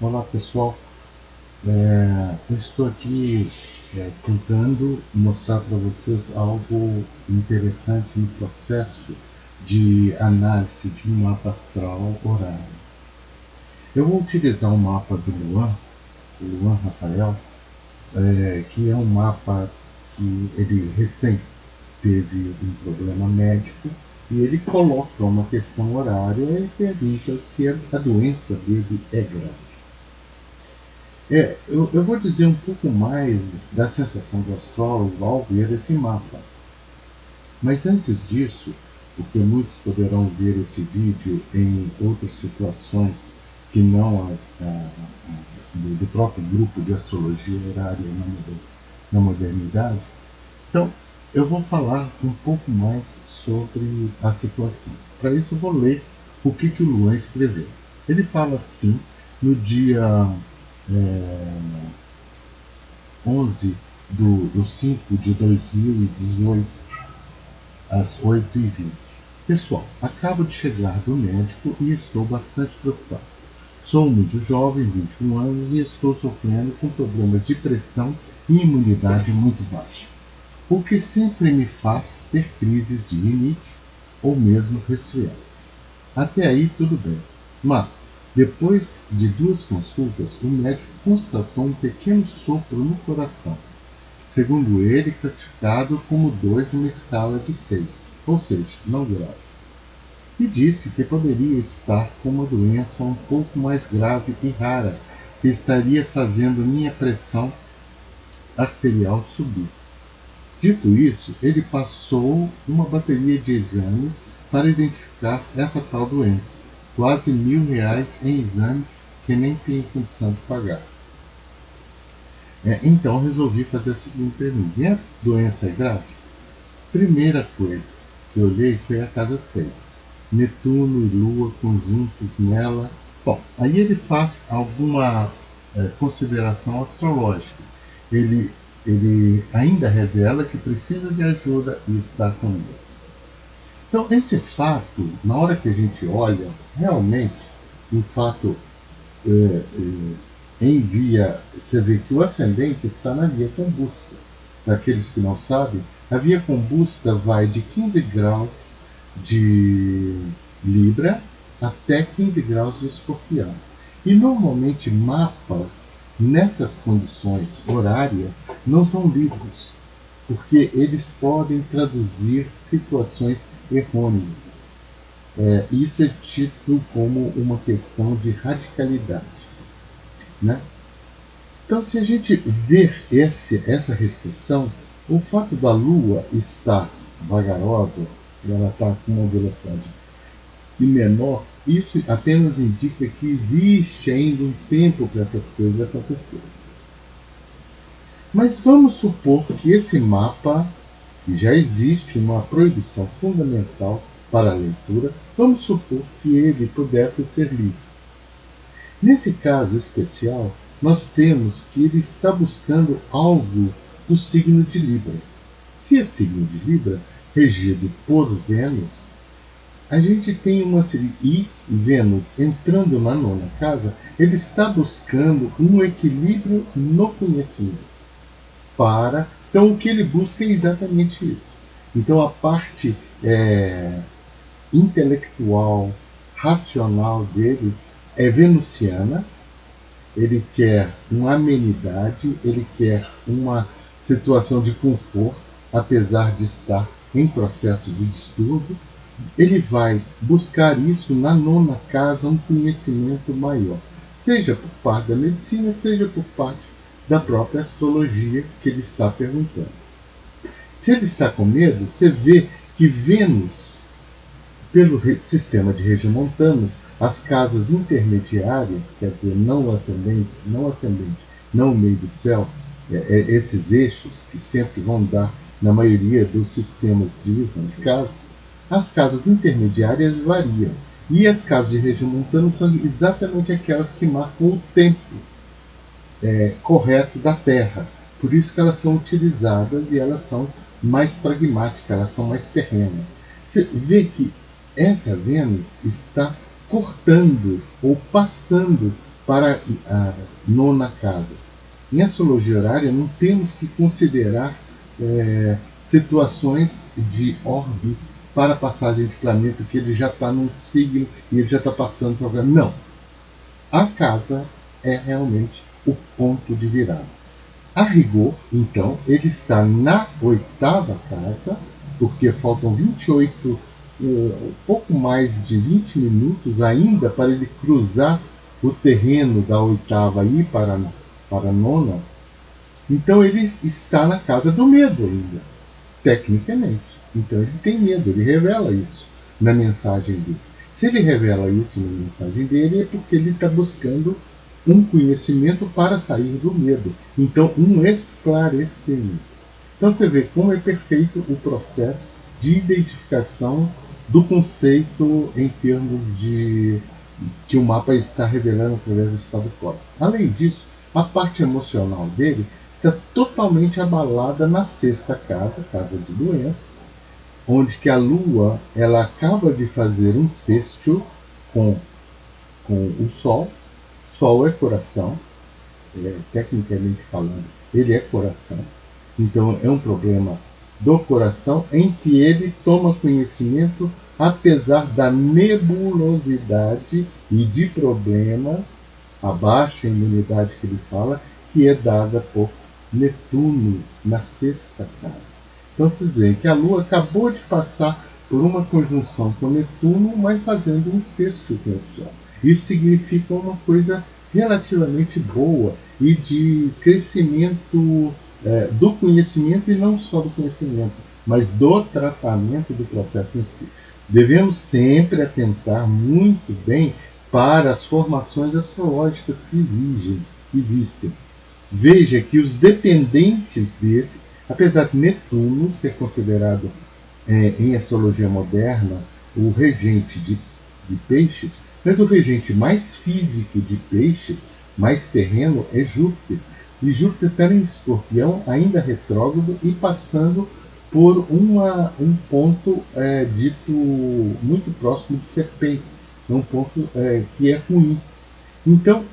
Olá pessoal, eu estou aqui tentando mostrar para vocês algo interessante no processo de análise de um mapa astral horário. Eu vou utilizar um mapa do o Luan Rafael, que é um mapa que ele recém teve um problema médico e ele coloca uma questão horária e pergunta se a doença dele é grave. Eu vou dizer um pouco mais da sensação do astrólogo ao ver esse mapa. Mas antes disso, porque muitos poderão ver esse vídeo em outras situações que não do próprio grupo de astrologia horária na modernidade, então eu vou falar um pouco mais sobre a situação. Para isso eu vou ler o que o Luan escreveu. Ele fala assim, no dia 11 do 5 de 2018, às 8h20. Pessoal, acabo de chegar do médico e estou bastante preocupado. Sou muito jovem, 21 anos, e estou sofrendo com problemas de pressão e imunidade muito baixa, o que sempre me faz ter crises de rinite ou mesmo resfriados. Até aí tudo bem, mas depois de 2 consultas, o médico constatou um pequeno sopro no coração, segundo ele classificado como 2 numa escala de 6, ou seja, não grave, e disse que poderia estar com uma doença um pouco mais grave e rara, que estaria fazendo minha pressão arterial subir. Dito isso, ele passou uma bateria de exames para identificar essa tal doença, quase R$ 1.000 em exames que nem tenho condição de pagar. Então resolvi fazer a seguinte pergunta: minha doença é grave? Primeira coisa que eu olhei foi a casa 6. Netuno e Lua conjuntos nela. Bom, aí ele faz alguma consideração astrológica. Ele, ele ainda revela que precisa de ajuda e está com medo. Então, esse fato, na hora que a gente olha, realmente, um fato você vê que o ascendente está na via combusta. Para aqueles que não sabem, a via combusta vai de 15 graus de Libra até 15 graus de Escorpião. E normalmente mapas nessas condições horárias não são lidos, porque eles podem traduzir situações errôneas. Isso é tido como uma questão de radicalidade, né? Então, se a gente ver essa restrição, o fato da Lua estar vagarosa, e ela está com uma velocidade menor, isso apenas indica que existe ainda um tempo para essas coisas acontecerem. Mas vamos supor que esse mapa, que já existe uma proibição fundamental para a leitura, vamos supor que ele pudesse ser lido. Nesse caso especial, nós temos que ele está buscando algo do signo de Libra. Se é signo de Libra, regido por Vênus, a gente tem uma série. E Vênus entrando na 9ª casa, ele está buscando um equilíbrio no conhecimento. Então, o que ele busca é exatamente isso. Então, a parte intelectual, racional dele é venusiana. Ele quer uma amenidade, ele quer uma situação de conforto, apesar de estar em processo de distúrbio. Ele vai buscar isso na 9ª casa, um conhecimento maior, seja por parte da medicina, seja por parte da própria astrologia que ele está perguntando. Se ele está com medo, você vê que Vênus, pelo sistema de regiomontanos, as casas intermediárias, quer dizer, não ascendente, não o meio do céu, esses eixos que sempre vão dar na maioria dos sistemas de divisão de casas, as casas intermediárias variam. E as casas de regiomontano são exatamente aquelas que marcam o tempo correto da Terra. Por isso que elas são utilizadas e elas são mais pragmáticas, elas são mais terrenas. Você vê que essa Vênus está cortando ou passando para a nona casa. Em astrologia horária, não temos que considerar situações de orbe para a passagem de planeta, que ele já está num signo e ele já está passando para... Não. A casa é realmente o ponto de virada. A rigor, então, ele está na oitava casa, porque faltam 28, pouco mais de 20 minutos ainda para ele cruzar o terreno da oitava e ir para a nona. Então ele está na casa do medo ainda, tecnicamente. Então ele tem medo, ele revela isso na mensagem dele. Se ele revela isso na mensagem dele, é porque ele está buscando um conhecimento para sair do medo. Então, um esclarecimento. Então você vê como é perfeito o processo de identificação do conceito em termos de que o mapa está revelando através do estado cósmico. Além disso, a parte emocional dele está totalmente abalada na sexta casa, casa de doença, onde que a Lua ela acaba de fazer um sextil com o Sol. Sol é coração, tecnicamente falando, ele é coração. Então é um problema do coração em que ele toma conhecimento apesar da nebulosidade e de problemas, a baixa imunidade que ele fala, que é dada por Netuno na sexta casa. Então vocês veem que a Lua acabou de passar por uma conjunção com Netuno, mas fazendo um sexto com o Sol. Isso significa uma coisa relativamente boa e de crescimento do conhecimento, e não só do conhecimento, mas do tratamento do processo em si. Devemos sempre atentar muito bem para as formações astrológicas que existem. Veja que os dependentes desse, apesar de Netuno ser considerado em astrologia moderna o regente de peixes, mas o regente mais físico de peixes, mais terreno, é Júpiter. E Júpiter está em Escorpião, ainda retrógrado e passando por um ponto dito muito próximo de Serpentes, um ponto que é ruim. Então,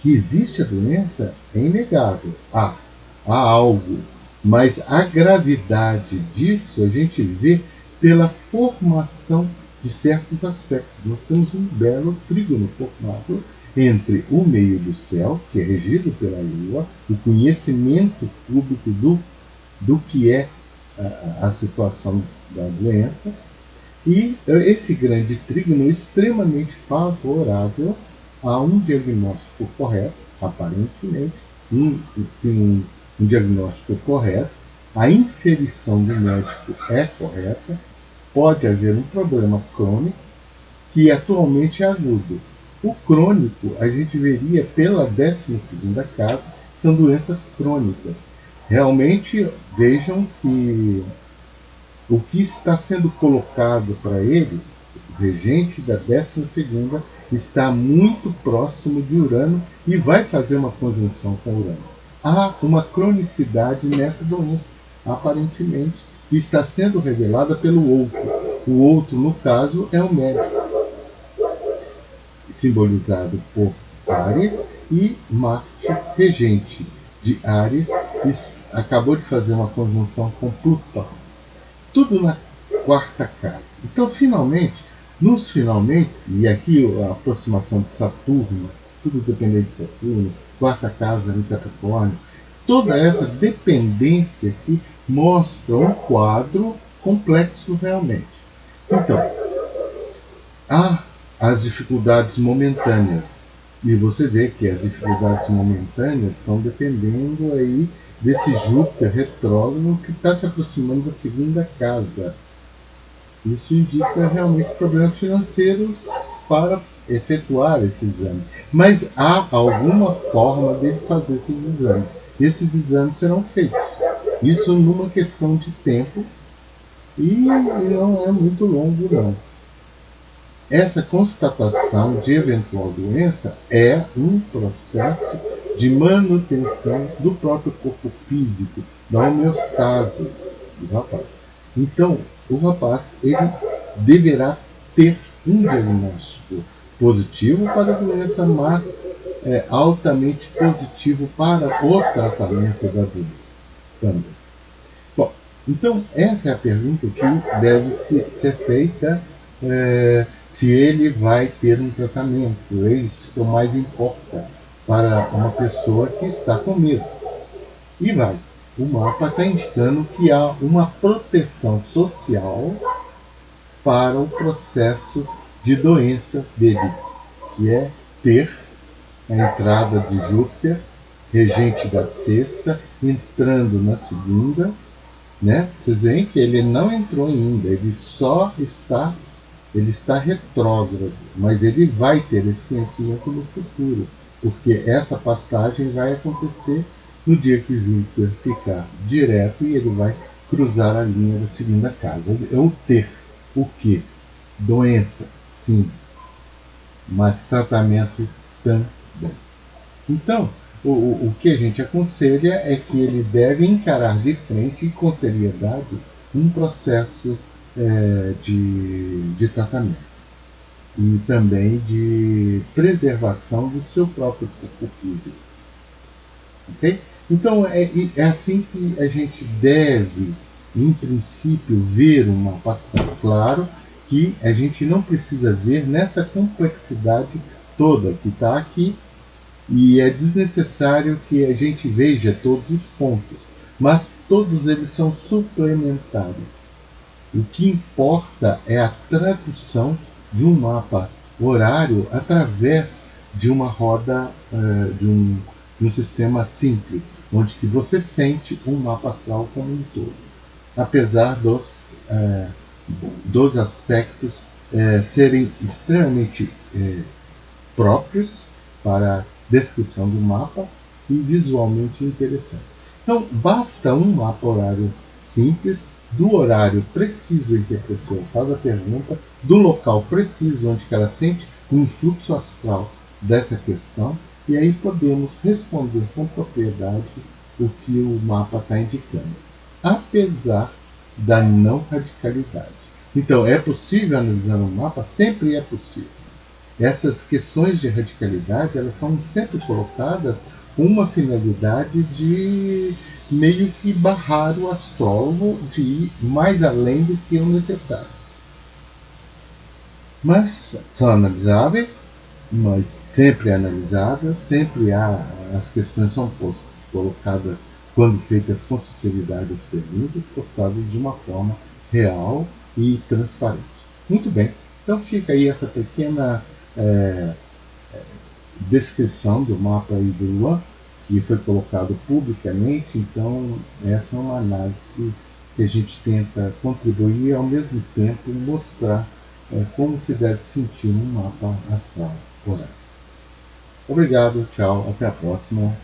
que existe a doença é inegável. Há algo, mas a gravidade disso a gente vê pela formação de certos aspectos. Nós temos um belo trígono formado entre o meio do céu, que é regido pela Lua, o conhecimento público do que é a situação da doença, e esse grande trígono extremamente favorável a um diagnóstico correto, aparentemente, um diagnóstico correto, a inferição do médico é correta, pode haver um problema crônico, que atualmente é agudo. O crônico, a gente veria pela 12ª casa, são doenças crônicas. Realmente, vejam que o que está sendo colocado para ele, o regente da 12ª, está muito próximo de Urano e vai fazer uma conjunção com Urano. Há uma cronicidade nessa doença, aparentemente, e está sendo revelada pelo outro. O outro, no caso, é o médico, simbolizado por Áries, e Marte, regente de Áries, acabou de fazer uma conjunção com Plutão. Tudo na 4ª casa. Então, finalmente, e aqui a aproximação de Saturno, tudo dependente de Saturno, 4ª casa em Capricórnio, toda essa dependência aqui mostra um quadro complexo realmente. Então, há as dificuldades momentâneas, e você vê que as dificuldades momentâneas estão dependendo aí desse Júpiter retrógrado que está se aproximando da 2ª casa. Isso indica realmente problemas financeiros para efetuar esse exame. Mas há alguma forma de fazer esses exames. Esses exames serão feitos. Isso numa questão de tempo, e não é muito longo, não. Essa constatação de eventual doença é um processo de manutenção do próprio corpo físico, da homeostase do rapaz. Então, o rapaz ele deverá ter um diagnóstico, positivo para a doença, mas é altamente positivo para o tratamento da doença também. Bom, então essa é a pergunta que deve ser feita, se ele vai ter um tratamento. É isso que mais importa para uma pessoa que está com medo. E vai. O mapa está indicando que há uma proteção social para o processo de doença dele, que é ter a entrada de Júpiter, regente da sexta, entrando na segunda, né? Vocês veem que ele não entrou ainda, ele está retrógrado, mas ele vai ter esse conhecimento no futuro, porque essa passagem vai acontecer no dia que Júpiter ficar direto e ele vai cruzar a linha da segunda casa. É o ter, o que? Doença, sim, mas tratamento também. Então, o que a gente aconselha é que ele deve encarar de frente e com seriedade um processo de tratamento e também de preservação do seu próprio corpo físico. Okay? Então, é assim que a gente deve, em princípio, ver um mapa astral. Claro que a gente não precisa ver nessa complexidade toda que está aqui, e é desnecessário que a gente veja todos os pontos, mas todos eles são suplementares. O que importa é a tradução de um mapa horário através de uma roda, de um sistema simples, onde que você sente um mapa astral como um todo, apesar dos aspectos serem extremamente próprios para a descrição do mapa e visualmente interessante. Então, basta um mapa horário simples, do horário preciso em que a pessoa faz a pergunta, do local preciso onde ela sente o influxo astral dessa questão, e aí podemos responder com propriedade o que o mapa está indicando, apesar da não radicalidade. Então, é possível analisar um mapa? Sempre é possível. Essas questões de radicalidade, elas são sempre colocadas com uma finalidade de meio que barrar o astrólogo de ir mais além do que o necessário. Mas são analisáveis, mas sempre é analisável, sempre as questões são colocadas, quando feitas com sinceridade as perguntas, postadas de uma forma real e transparente. Muito bem, então fica aí essa pequena descrição do mapa aí do Luan, que foi colocado publicamente. Então essa é uma análise que a gente tenta contribuir e ao mesmo tempo mostrar como se deve sentir um mapa astral horário. Obrigado, tchau, até a próxima.